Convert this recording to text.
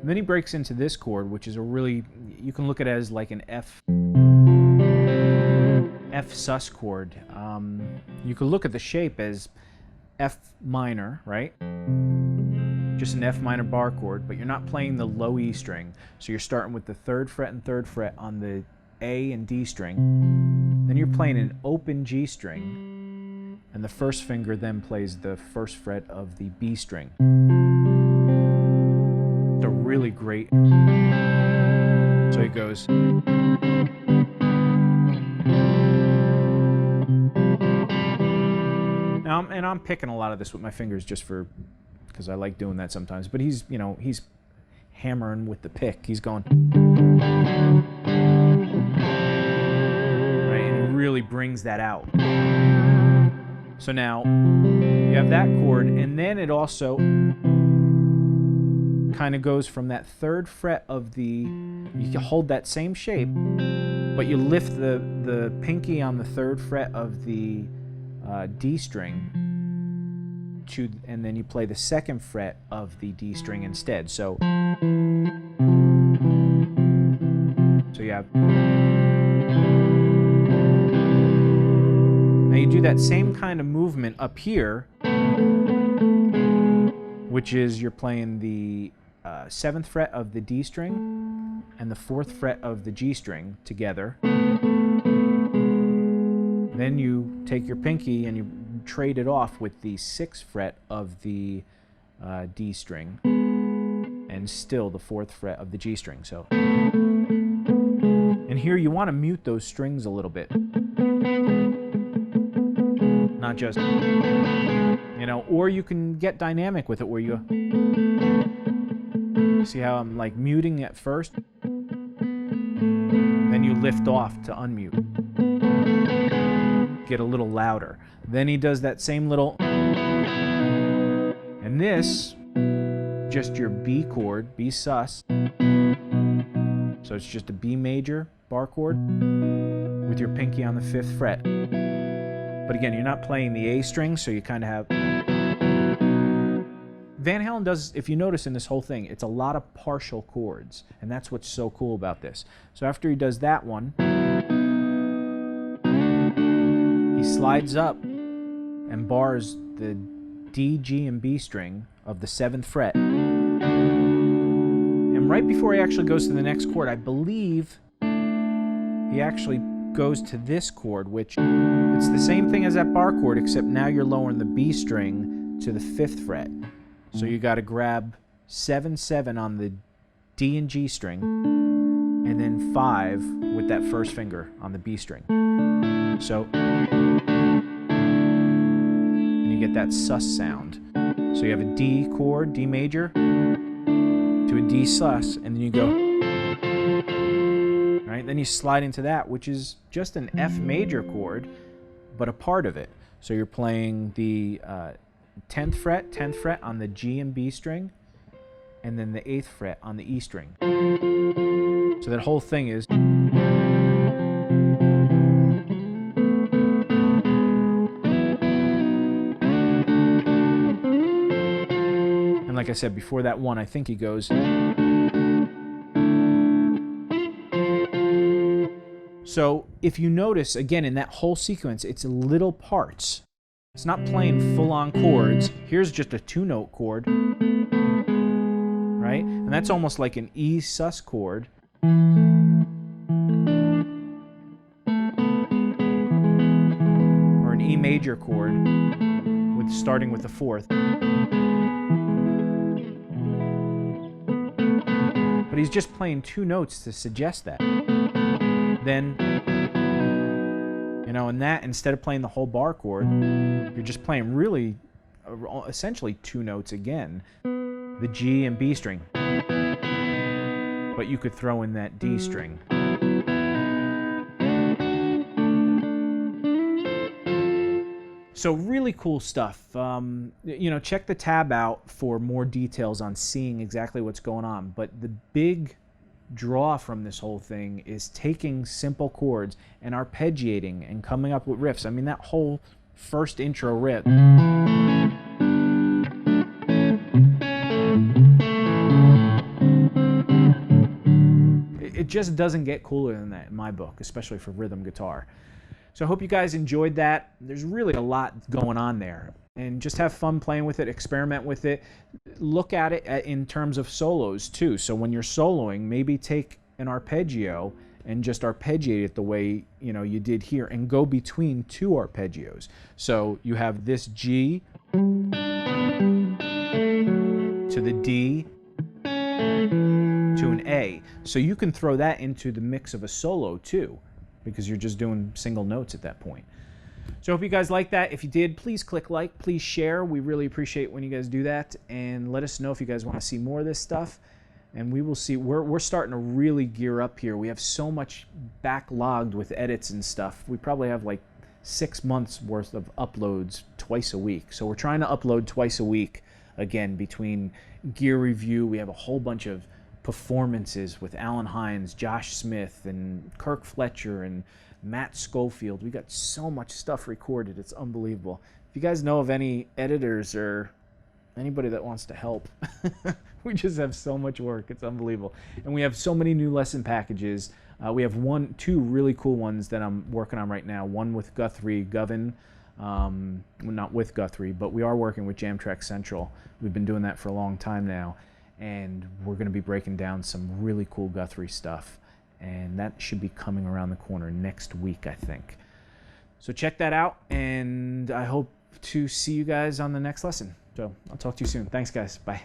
And then he breaks into this chord, which is a really, you can look at it as like an F sus chord. You could look at the shape as F minor, right? Just an F minor bar chord, but you're not playing the low E string. So you're starting with the 3rd fret and 3rd fret on the A and D string. Then you're playing an open G string, and the first finger then plays the 1st fret of the B string. It's a really great. So it goes. Now, and I'm picking a lot of this with my fingers just for, because I like doing that sometimes. But he's, you know, he's hammering with the pick. He's going. Right, and he really brings that out. So now you have that chord, and then it also kind of goes from that 3rd fret of the, you can hold that same shape, but you lift the pinky on the 3rd fret of the D string to, and then you play the 2nd fret of the D string instead. So you have, now you do that same kind of movement up here, which is you're playing the 7th fret of the D string and the 4th fret of the G string together. Then you take your pinky and you trade it off with the 6th fret of the D string and still the 4th fret of the G string. So, and here you want to mute those strings a little bit, not just, you know, or you can get dynamic with it where you see how I'm like muting at first, then you lift off to unmute. Get a little louder. Then he does that same little, and this, just your B chord, B sus. So it's just a B major bar chord with your pinky on the 5th fret. But again, you're not playing the A string, so you kind of have. Van Halen does, if you notice in this whole thing, it's a lot of partial chords, and that's what's so cool about this. So after he does that one, he slides up and bars the D, G, and B string of the 7th fret. And right before he actually goes to the next chord, I believe he actually goes to this chord, which it's the same thing as that bar chord, except now you're lowering the B string to the 5th fret. So you got to grab 7/7 on the D and G string, and then 5 with that 1st finger on the B string. So, and you get that sus sound. So you have a D chord, D major, to a D sus, and then you go, right? Then you slide into that, which is just an F major chord, but a part of it. So you're playing the 10th fret on the G and B string, and then the 8th fret on the E string. So that whole thing is. And like I said, before that one, I think he goes. So if you notice, again, in that whole sequence, it's little parts. It's not playing full-on chords. Here's just a 2-note chord, right? And that's almost like an E sus chord. Or an E major chord, with starting with the 4th. But he's just playing 2 notes to suggest that. Then, you know, and that, instead of playing the whole bar chord, you're just playing really, essentially 2 notes again. The G and B string. But you could throw in that D string. So really cool stuff. You know, check the tab out for more details on seeing exactly what's going on. But the big draw from this whole thing is taking simple chords and arpeggiating and coming up with riffs. I mean, that whole first intro riff. It just doesn't get cooler than that in my book, especially for rhythm guitar. So I hope you guys enjoyed that. There's really a lot going on there. And just have fun playing with it, experiment with it. Look at it in terms of solos too. So when you're soloing, maybe take an arpeggio and just arpeggiate it the way you did here, and go between two arpeggios. So you have this G to the D to an A. So you can throw that into the mix of a solo too, because you're just doing single notes at that point. So I hope you guys like that. If you did, please click like, please share. We really appreciate when you guys do that, and let us know if you guys want to see more of this stuff. And we will see. We're starting to really gear up here. We have so much backlogged with edits and stuff. We probably have like 6 months worth of uploads twice a week. So we're trying to upload twice a week again. Between gear review, we have a whole bunch of performances with Alan Hinds, Josh Smith, and Kirk Fletcher, and Matt Schofield. We got so much stuff recorded. It's unbelievable. If you guys know of any editors or anybody that wants to help, we just have so much work. It's unbelievable. And we have so many new lesson packages. We have two really cool ones that I'm working on right now. One with Guthrie Govan. Well, not with Guthrie, but we are working with Jamtrack Central. We've been doing that for a long time now. And we're going to be breaking down some really cool Guthrie stuff. And that should be coming around the corner next week, I think. So check that out, and I hope to see you guys on the next lesson. So I'll talk to you soon. Thanks, guys. Bye.